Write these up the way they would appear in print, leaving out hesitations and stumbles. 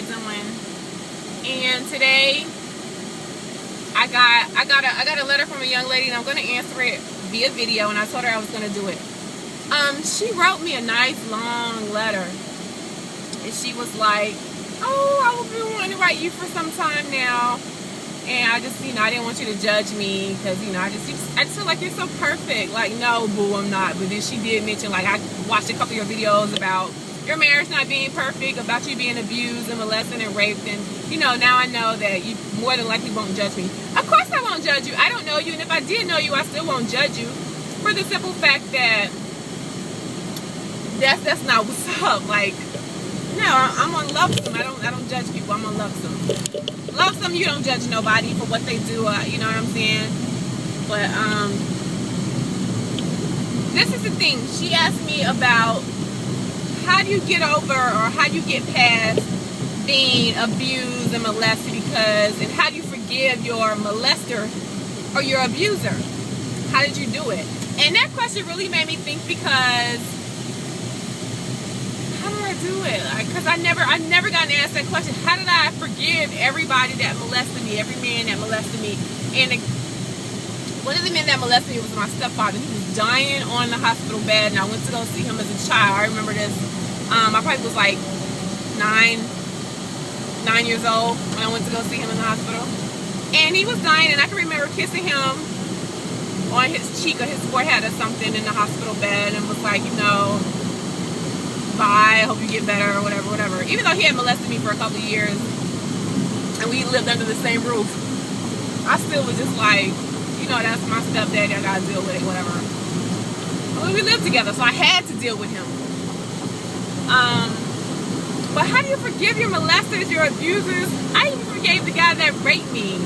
are doing. And today I got a letter from a young lady, and I'm gonna answer it via video, and I told her I was gonna do it. She wrote me a nice long letter, and she was like, oh, I've been wanting to write you for some time now, and I just, I didn't want you to judge me, because, I just feel like you're so perfect. Like, no, boo, I'm not. But then she did mention, like, I watched a couple of your videos about your marriage not being perfect, about you being abused and molested and raped, and, now I know that you more than likely won't judge me. Of course I won't judge you. I don't know you, and if I did know you, I still won't judge you, for the simple fact that that's not what's up. Like, no, I'm on Lovesome. I don't judge people. I'm on Lovesome. Lovesome, you don't judge nobody for what they do. You know what I'm saying? But this is the thing. She asked me about how do you get over, or how do you get past being abused and molested, and how do you forgive your molester or your abuser? How did you do it? And that question really made me think, because how do I do it? Because I never got to ask that question. How did I forgive everybody that molested me, every man that molested me? And one of the men that molested me was my stepfather. He was dying on the hospital bed, and I went to go see him as a child. I remember this. I probably was like 9 years old when I went to go see him in the hospital. And he was dying, and I can remember kissing him on his cheek or his forehead or something in the hospital bed, and was like, bye, I hope you get better, or whatever. Even though he had molested me for a couple of years, and we lived under the same roof, I still was just like, that's my stepdaddy, I gotta deal with it, whatever. I mean, we lived together, so I had to deal with him. But how do you forgive your molesters, your abusers? I even forgave the guy that raped me.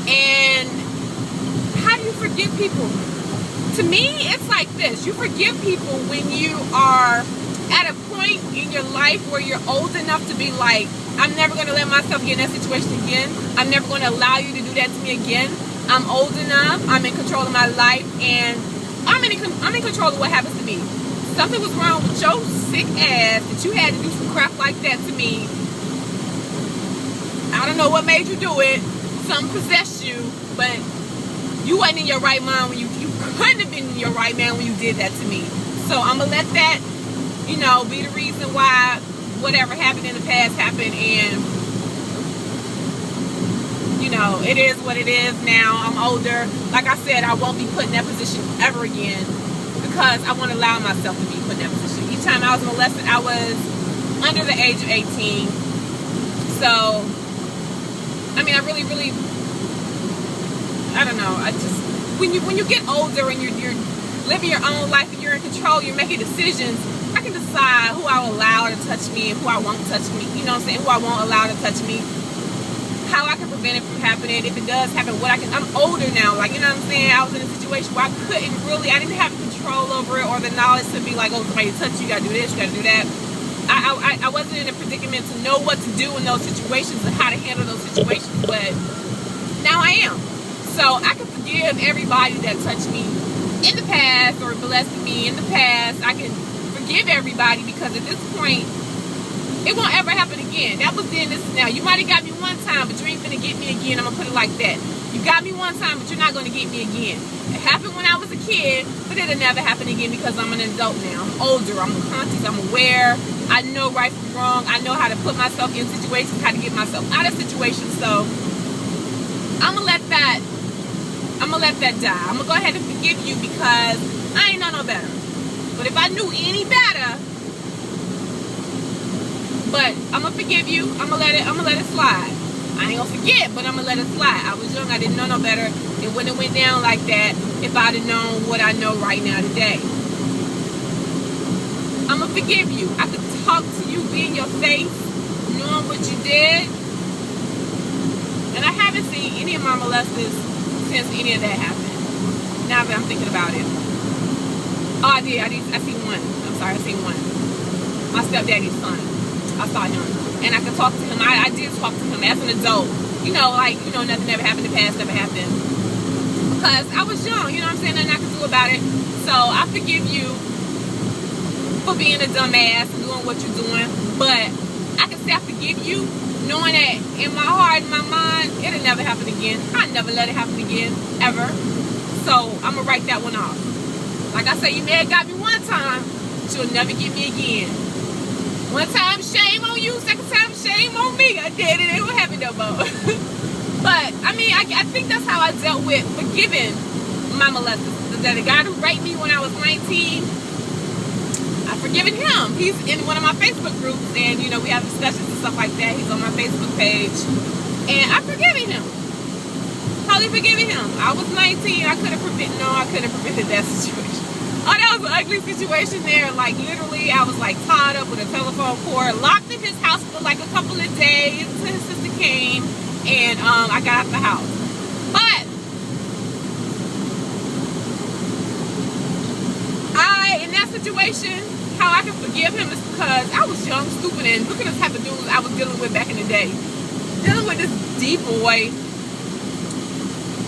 And how do you forgive people? To me, it's like this. You forgive people when you are at a point in your life where you're old enough to be like, I'm never going to let myself get in that situation again. I'm never going to allow you to do that to me again. I'm old enough. I'm in control of my life, and I'm in control of what happens to me. Something was wrong with your sick ass that you had to do some crap like that to me. I don't know what made you do it. Something possessed you, but you wasn't in your right mind when you couldn't have been in your right mind when you did that to me. So I'm gonna let that, be the reason why whatever happened in the past happened, and it is what it is now. I'm older. Like I said, I won't be put in that position ever again, because I want to allow myself to be put in that position. Each time I was molested, I was under the age of 18. So, I mean, I really, I don't know. I just, when you get older and you're living your own life and you're in control, you're making decisions, I can decide who I will allow to touch me and who I won't touch me. You know what I'm saying? Who I won't allow to touch me. How I can prevent it from happening. If it does happen, I'm older now. Like, you know what I'm saying? I was in a situation where I didn't have control over it, or the knowledge to be like, oh, somebody touch you, you gotta do this, you gotta do that. I wasn't in a predicament to know what to do in those situations and how to handle those situations, but now I am. So I can forgive everybody that touched me in the past or molested me in the past. I can forgive everybody, because at this point, it won't ever happen again. That was then, this is now. You might have got me one time, but you ain't finna get me again. I'm gonna put it like that. You got me one time, but you're not gonna get me again. It happened when I was a kid, but it'll never happen again, because I'm an adult now. I'm older, I'm conscious, I'm aware. I know right from wrong. I know how to put myself in situations, how to get myself out of situations. So I'm gonna let that die. I'm gonna go ahead and forgive you, because I ain't know no better. But if I knew any better, but I'm gonna forgive you. I'm gonna let it slide. I ain't gonna forget, but I'm gonna let it slide. I was young, I didn't know no better. It wouldn't have went down like that if I'd have known what I know right now today. I'm gonna forgive you. I could talk to you, be in your face, knowing what you did. And I haven't seen any of my molesters since any of that happened. Now that I'm thinking about it. Oh, I did. I seen one. I'm sorry, I seen one. My stepdaddy's son. I saw him, and I could talk to him. I did talk to him as an adult. Nothing ever happened in the past, never happened. Because I was young, you know what I'm saying? Nothing I could do about it. So I forgive you for being a dumbass and doing what you're doing. But I can say I you, knowing that in my heart, in my mind, it'll never happen again. I never let it happen again, ever. So I'm gonna write that one off. Like I said, you may have got me one time, but you'll never get me again. One time, shame on you. Second time, shame on me. I did it. It won't happen no more. But I mean, I think that's how I dealt with forgiving my molester. That the guy who raped me when I was 19, I've forgiven him. He's in one of my Facebook groups, and you know, we have discussions and stuff like that. He's on my Facebook page, and I've forgiven him. Totally forgiven him. I was 19. I couldn't have prevented that situation. Oh, that was an ugly situation there. Like literally, I was like tied up with a telephone cord, locked in his house for like a couple of days until his sister came, and I got out the house. But in that situation, how I can forgive him is because I was young, stupid, and look at the type of dudes I was dealing with back in the day. Dealing with this D-boy,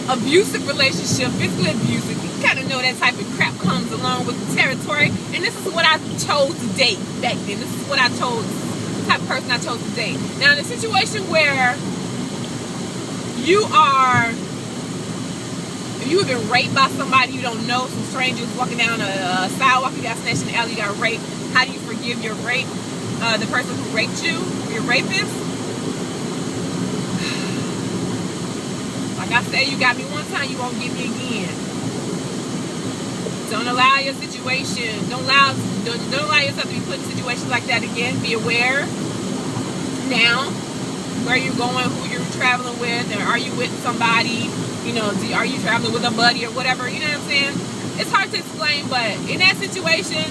abusive relationship, physically abusive. You kind of know that type of crap comes along with the territory. And this is what I chose to date back then. This is what I chose, the type of person I chose to date. Now, in a situation where you have been raped by somebody you don't know, some strangers walking down a sidewalk, you got snatched in the alley, you got raped. How do you forgive your rape? The person who raped you, your rapist? Like I said, you got me one time, you won't get me again. Don't allow your situation, don't allow yourself to be put in situations like that again. Be aware now where you're going, who you're traveling with, and are you with somebody? You know, are you traveling with a buddy or whatever? You know what I'm saying? It's hard to explain, but in that situation,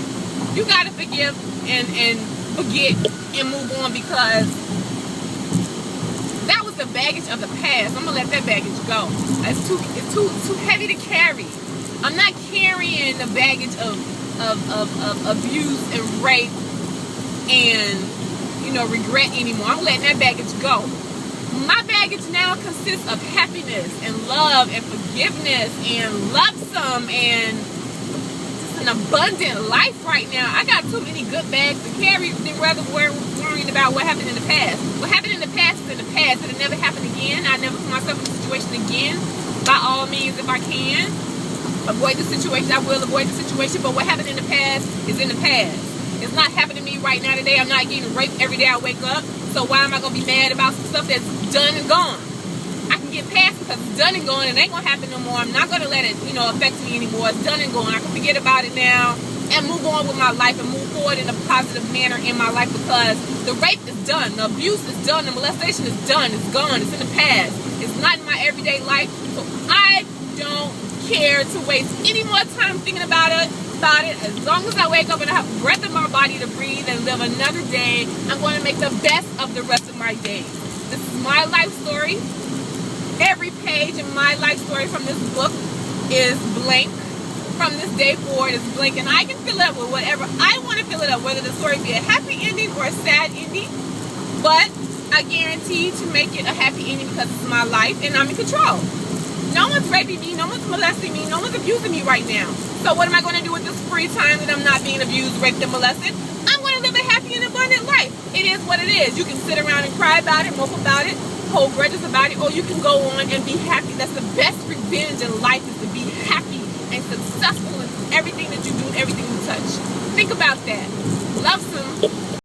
you gotta forgive and forget and move on, because that was the baggage of the past. I'm gonna let that baggage go. It's too heavy to carry. I'm not carrying the baggage of abuse and rape and, you know, regret anymore. I'm letting that baggage go. My baggage now consists of happiness and love and forgiveness and lovesome and just an abundant life right now. I got too many good bags to carry than rather worrying about what happened in the past. What happened in the past is in the past. It'll never happen again. I never put myself in a situation again. By all means, if I can avoid the situation, I will avoid the situation. But what happened in the past is in the past. It's not happening to me right now today. I'm not getting raped every day I wake up. So why am I going to be mad about some stuff that's done and gone? I can get past it because it's done and gone. It ain't going to happen no more. I'm not going to let it, you know, affect me anymore. It's done and gone. I can forget about it now and move on with my life and move forward in a positive manner in my life, because the rape is done. The abuse is done. The molestation is done. It's gone. It's in the past. It's not in my everyday life. So I don't care to waste any more time thinking about it. As long as I wake up and I have breath in my body to breathe and live another day, I'm going to make the best of the rest of my days. This is my life story. Every page in my life story from this book is blank. From this day forward is blank, and I can fill it up with whatever I want to fill it up, whether the story be a happy ending or a sad ending. But I guarantee to make it a happy ending because it's my life and I'm in control. No one's raping me, no one's molesting me, no one's abusing me right now. So what am I going to do with this free time that I'm not being abused, raped, and molested? I'm going to live a happy and abundant life. It is what it is. You can sit around and cry about it, mope about it, hold grudges about it, or you can go on and be happy. That's the best revenge in life, is to be happy and successful in everything that you do and everything you touch. Think about that. Love some.